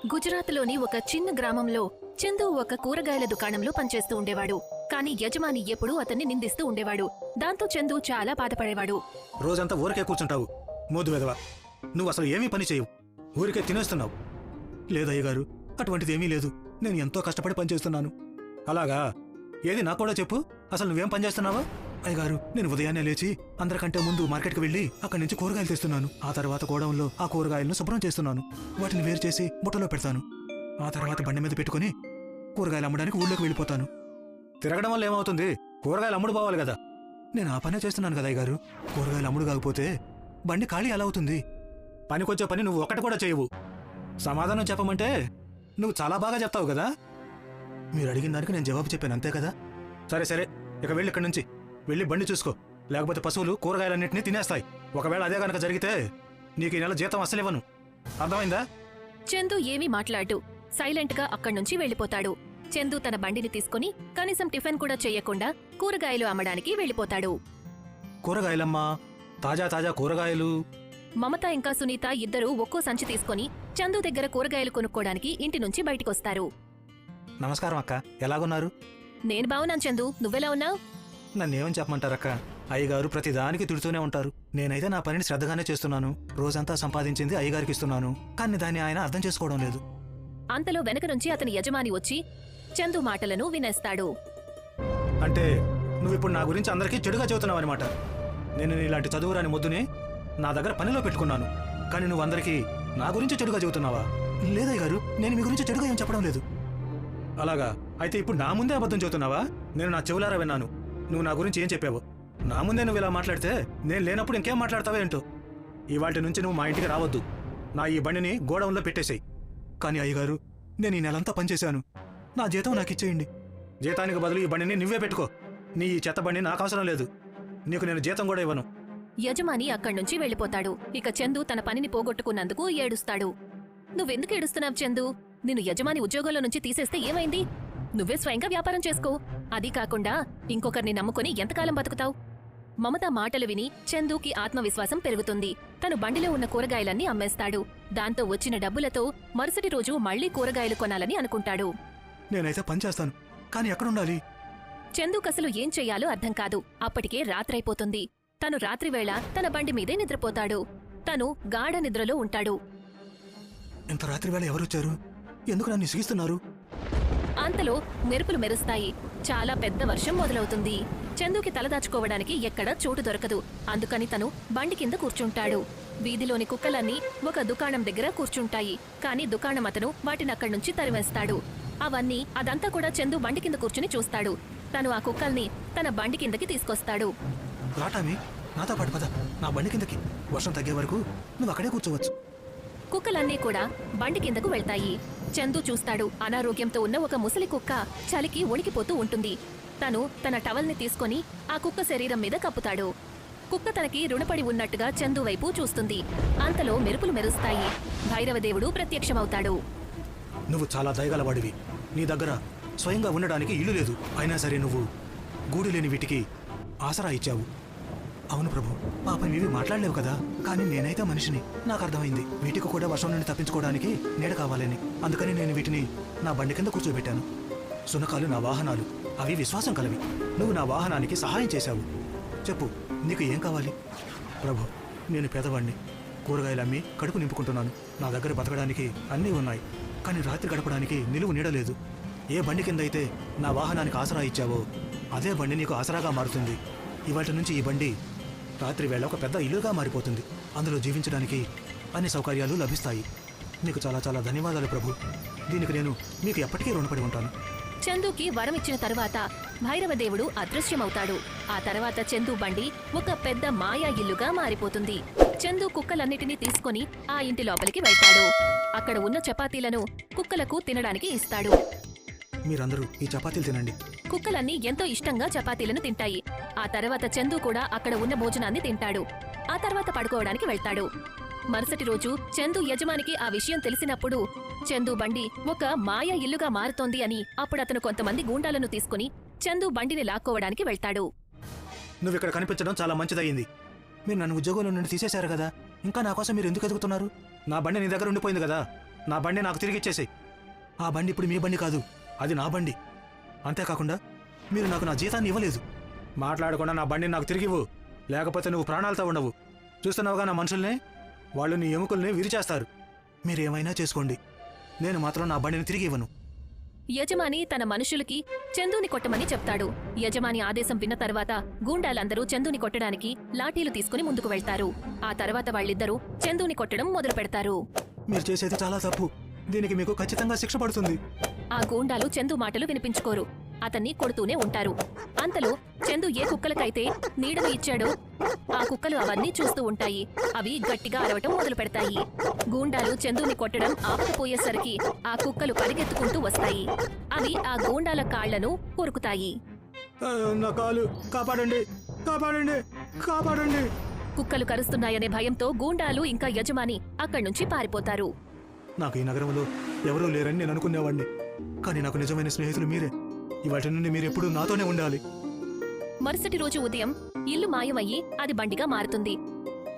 గుజరాత్లోని ఒక చిన్న గ్రామంలో చందు ఒక కూరగాయల దుకాణంలో పనిచేస్తూ ఉండేవాడు. కానీ యజమాని ఎప్పుడూ అతన్ని నిందిస్తూ ఉండేవాడు. దాంతో చందు చాలా బాధపడేవాడు. రోజంతా ఊరికే కూర్చుంటావు, మోదు వెదవా. నువ్వు అసలు ఏమీ పని చేయవు, ఊరికే తినేస్తున్నావు. లేదయ్య గారు, అటువంటిదేమీ లేదు. నేను ఎంతో కష్టపడి పనిచేస్తున్నాను. అలాగా? ఏది నాకు కూడా చెప్పు, అసలు నువ్వేం పనిచేస్తున్నావా? అయ్యగారు, నేను ఉదయాన్నే లేచి అందరికంటే ముందు మార్కెట్కి వెళ్ళి అక్కడి నుంచి కూరగాయలు తెస్తున్నాను. ఆ తర్వాత గోడౌన్లో ఆ కూరగాయలను శుభ్రం చేస్తున్నాను. వాటిని వేరు చేసి బుట్టలో పెడతాను. ఆ తర్వాత బండి మీద పెట్టుకుని కూరగాయలు అమ్మడానికి ఊళ్ళోకి వెళ్ళిపోతాను. తిరగడం వల్ల ఏమవుతుంది? కూరగాయలు అమ్ముడు పోవాలి కదా. నేను ఆ పనే చేస్తున్నాను కదా అయ్యగారు. కూరగాయలు అమ్ముడు కాకపోతే బండి ఖాళీ ఎలా అవుతుంది? పనికొచ్చే పని నువ్వు ఒక్కటి కూడా చేయవు. సమాధానం చెప్పమంటే నువ్వు చాలా బాగా చెప్తావు కదా. మీరు అడిగిన దానికి నేను జవాబు చెప్పాను, అంతే కదా. సరే సరే, ఇక వెళ్ళి ఇక్కడి నుంచి వెళ్ళి బండి చూసుకో, లేకపోతే పశువులు కూరగాయలన్నింటినీ తినేస్తాయి. ఒకవేళ అదే గనక జరిగితే నీకు ఈ నెల జీతం అస్సలివ్వను. అర్థమైందా? చందు ఏమీ మాట్లాడు సైలెంట్ గా అక్కడ్నుంచి వెళ్ళిపోతాడు. చందు తన బండిని తీసుకుని కనీసం టిఫిన్ కూడా చెయ్యకుండా కూరగాయలు అమ్మడానికి వెళ్ళిపోతాడు. కూరగాయలమ్మా, తాజా తాజా కూరగాయలు. మమత ఇంకా సునీత ఇద్దరూ ఒక్కో సంచి తీసుకుని చందు దగ్గర కూరగాయలు కొనుక్కోడానికి ఇంటి నుంచి బయటికొస్తారు. నమస్కారం అక్క, ఎలాగున్నారు? నేను బావున్నాను చందు, నువ్వెలా ఉన్నావు? నన్నేమని చెప్పమంటారక్క, అయ్యగారు ప్రతిదానికి తిడుతూనే ఉంటారు. నేనైతే నా పనిని శ్రద్ధగానే చేస్తున్నాను. రోజంతా సంపాదించింది అయ్యగారికి ఇస్తున్నాను, కానీ దాన్ని ఆయన అర్థం చేసుకోవడం లేదు. అంతలో వెనక నుంచి అతని యజమాని వచ్చి చందు మాటలను వినేస్తాడు. అంటే నువ్విప్పుడు నా గురించి అందరికీ చెడుగా చెబుతున్నావు అనమాట. నేను ఇలాంటి చదువురాని మొద్దుని నా దగ్గర పనిలో పెట్టుకున్నాను, కానీ నువ్వు అందరికీ నా గురించి చెడుగా చెబుతున్నావా? లేదయ్య గారు, నేను మీ గురించి చెడుగా ఏం చెప్పడం లేదు. అలాగా? అయితే ఇప్పుడు నా ముందే అబద్ధం చెబుతున్నావా? నేను నా చెవులారా విన్నాను నువ్వు నా గురించి ఏం చెప్పావు. నా ముందే నువ్వు ఇలా మాట్లాడితే నేను లేనప్పుడు ఇంకేం మాట్లాడతావో ఏంటో. ఇవాటి నుంచి నువ్వు మా ఇంటికి రావద్దు. నా ఈ బండిని గోడౌన్లో పెట్టేశాయి. కానీ అయ్యగారు, నేను ఈ నెలంతా పనిచేశాను. నా జీతం నాకు ఇచ్చేయండి. జీతానికి బదులు ఈ బండిని నువ్వే పెట్టుకో. నీ ఈ చెత్త బండి నాకు అవసరం లేదు. నీకు నేను జీతం కూడా ఇవ్వను. యజమాని అక్కడ్నుంచి వెళ్ళిపోతాడు. ఇక చందు తన పనిని పోగొట్టుకున్నందుకు ఏడుస్తాడు. నువ్వెందుకు ఏడుస్తున్నావు చందు? నిన్ను యజమాని ఉద్యోగంలో నుంచి తీసేస్తే ఏమైంది? నువ్వే స్వయంగా వ్యాపారం చేసుకో. అది కాకుండా ఇంకొకరిని నమ్ముకుని ఎంతకాలం బతుకుతావు? మమత మాటలు విని చందుకి ఆత్మవిశ్వాసం పెరుగుతుంది. తను బండిలో ఉన్న కూరగాయలన్నీ అమ్మేస్తాడు. దాంతో వచ్చిన డబ్బులతో మరుసటి రోజు మళ్లీ కూరగాయలు కొనాలని అనుకుంటాడు. నేనైతే పని చేస్తాను, కానీ ఎక్కడుండాలి? చందుకసలు ఏం చెయ్యాలో అర్థం కాదు. అప్పటికే రాత్రైపోతుంది. తను రాత్రివేళ తన బండి మీదే నిద్రపోతాడు. తను గాఢ నిద్రలో ఉంటాడు. ఇంత రాత్రి వేళ ఎవరొచ్చారు? ఎందుకు నన్ను ఇసిగిస్తున్నారు? అంతలో మెరుపులు మెరుస్తాయి. చాలా పెద్ద వర్షం మొదలవుతుంది. చందుకి తలదాచుకోవడానికి ఎక్కడా చోటు దొరకదు. అందుకని తను బండి కింద కూర్చుంటాడు. వీధిలోని కుక్కలన్నీ ఒక దుకాణం దగ్గర కూర్చుంటాయి. కాని దుకాణం అతను వాటినక్కడ్నుంచి తరివేస్తాడు. అదంతా కూడా చందు బండి కింద కూర్చుని చూస్తాడు. తను ఆ కుక్కల్ని తన బండి కిందకి తీసుకొస్తాడు. రాటామి, నాతో పాటు పద, నా బండి కిందకి. వర్షం తగ్గే వరకు నువ్వు అక్కడే కూర్చోవచ్చు. కుక్కలన్నీ కూడా బండి కిందకు వెళ్తాయి. చందు చూస్తాడు, అనారోగ్యంతో ఉన్న ఒక ముసలి కుక్క చలికి వణికిపోతూ ఉంటుంది. తను తన టవల్ని తీసుకుని ఆ కుక్క శరీరం మీద కప్పుతాడు. కుక్క తనకి రుణపడి ఉన్నట్టుగా చందు వైపు చూస్తుంది. అంతలో మెరుపులు మెరుస్తాయి. భైరవదేవుడు ప్రత్యక్షమవుతాడు. నువ్వు చాలా దయగలవాడివి. నీ దగ్గర స్వయంగా ఉండడానికి ఇల్లు లేదు, అయినా సరే నువ్వు గూడు లేని వీటికి ఆసరా ఇచ్చావు. అవును ప్రభు, పాపం ఇవి మాట్లాడలేవు కదా, కానీ నేనైతే మనిషిని. నాకు అర్థమైంది, వీటికి కూడా వర్షం నుండి తప్పించుకోవడానికి నీడ కావాలని. అందుకని నేను వీటిని నా బండి కింద కూర్చోబెట్టాను. సునకాలు నా వాహనాలు, అవి విశ్వాసం కలవి. నువ్వు నా వాహనానికి సహాయం చేశావు. చెప్పు, నీకు ఏం కావాలి? ప్రభు, నేను పేదవాణ్ణి. కూరగాయలు అమ్మి కడుపు నింపుకుంటున్నాను. నా దగ్గర బతకడానికి అన్నీ ఉన్నాయి, కానీ రాత్రి గడపడానికి నిలువు నీడలేదు. ఏ బండి కింద అయితే నా వాహనానికి ఆసరా ఇచ్చావో అదే బండి నీకు ఆసరాగా మారుతుంది. ఇవాటి నుంచి ఈ బండి రాత్రి వేళ ఒక పెద్ద ఇల్లుగా మారిపోతుంది. అందులో జీవించడానికి అన్ని సౌకర్యాలు లభిస్తాయి. నీకు చాలా చాలా ధన్యవాదాలు ప్రభు. దీనికి నేను మీకు ఎప్పటికీ రుణపడి ఉంటాను. చందుకి వరం ఇచ్చిన తరువాత భైరవదేవుడు అదృశ్యమవుతాడు. ఆ తర్వాత చందు బండి ఒక పెద్ద మాయా ఇల్లుగా మారిపోతుంది. చందు కుక్కలన్నిటినీ తీసుకుని ఆ ఇంటి లోపలికి వెళ్తాడు. అక్కడ ఉన్న చపాతీలను కుక్కలకు తినడానికి ఇస్తాడు. మీరందరూ ఈ చపాతీలు తినండి. కుక్కలన్నీ ఎంతో ఇష్టంగా చపాతీలను తింటాయి. ఆ తర్వాత చందు కూడా అక్కడ ఉన్న భోజనాన్ని తింటాడు. ఆ తర్వాత పడుకోవడానికి వెళ్తాడు. మరుసటి రోజు చందు యజమానికి ఆ విషయం తెలిసినప్పుడు చందు బండి ఒక మాయా ఇల్లుగా మారుతోంది అని అప్పుడు అతను కొంతమంది గూండాలను తీసుకుని చందు బండిని లాక్కోవడానికి వెళ్తాడు. నువ్విక్కడ కనిపించడం చాలా మంచిదయ్యింది. మీరు నన్ను ఉద్యోగంలో నుండి తీసేశారు కదా, ఇంకా నా కోసం మీరు ఎందుకు ఎదుగుతున్నారు? నా బండి నీ దగ్గర ఉండిపోయింది కదా, నా బండి నాకు తిరిగి ఇచ్చేసేయ్. ఆ బండి ఇప్పుడు మీ బండి కాదు, అది నా బండి. అంతేకాకుండా మీరు నాకు నా జీతాన్ని ఇవ్వలేదు. మాట్లాడకుండా నా బండిని నాకు తిరిగివ్వు, లేకపోతే నువ్వు ప్రాణాలతో ఉండవు. చూస్తున్నావుగా నా మనుషుల్ని, వాళ్ళు నీ ఎముకల్ని విరిచేస్తారు. మీరేమైనా చేసుకోండి, నేను మాత్రం నా బండిని తిరిగి ఇవ్వను. యజమాని తన మనుషులకి చందుని కొట్టమని చెప్తాడు. యజమాని ఆదేశం విన్న తర్వాత గూండాలందరూ చందుని కొట్టడానికి లాఠీలు తీసుకుని ముందుకు వెళ్తారు. ఆ తర్వాత వాళ్ళిద్దరూ చందుని కొట్టడం మొదలు పెడతారు. మీరు చేసేది చాలా తప్పు, దీనికి మీకు ఖచ్చితంగా శిక్ష పడుతుంది. ఆ గూండాలు చందు మాటలు వినిపించుకోరు, అతన్ని కొడుతూనే ఉంటారు. అంతలో చందు ఏ కుక్కలకైతే నీడను ఇచ్చాడో ఆ కుక్కలు అవన్నీ చూస్తూ ఉంటాయి. అవి గట్టిగా అరవటం మొదలు పెడతాయి. గూండాలు చందుని కొట్టడం ఆపకపోయేసరికి ఆ కుక్కలు పరిగెత్తుకుంటూ వస్తాయి. అవి ఆ గూండాల కాళ్లను కొరుకుతాయి. నా కాలు కాపాడండి, కాపాడండి, కాపాడండి. కుక్కలు కరుస్తున్నాయనే భయంతో గూండాలు ఇంకా యజమాని అక్కడ్నుంచి పారిపోతారు. నాకు ఈ నగరంలో ఎవరూ లేరని నేను అనుకునేవాడిని, కానీ నాకు నిజమైన స్నేహితులు మీరే. ఇవాటి నుండి మీరెప్పుడూ నాతోనే ఉండాలి. మరుసటి రోజు ఉదయం ఇల్లు మాయమయ్యి అది బండిగా మారుతుంది.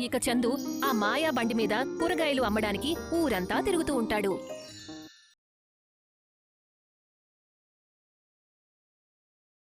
ఇక చందు ఆ మాయా బండి మీద కూరగాయలు అమ్మడానికి ఊరంతా తిరుగుతూ ఉంటాడు.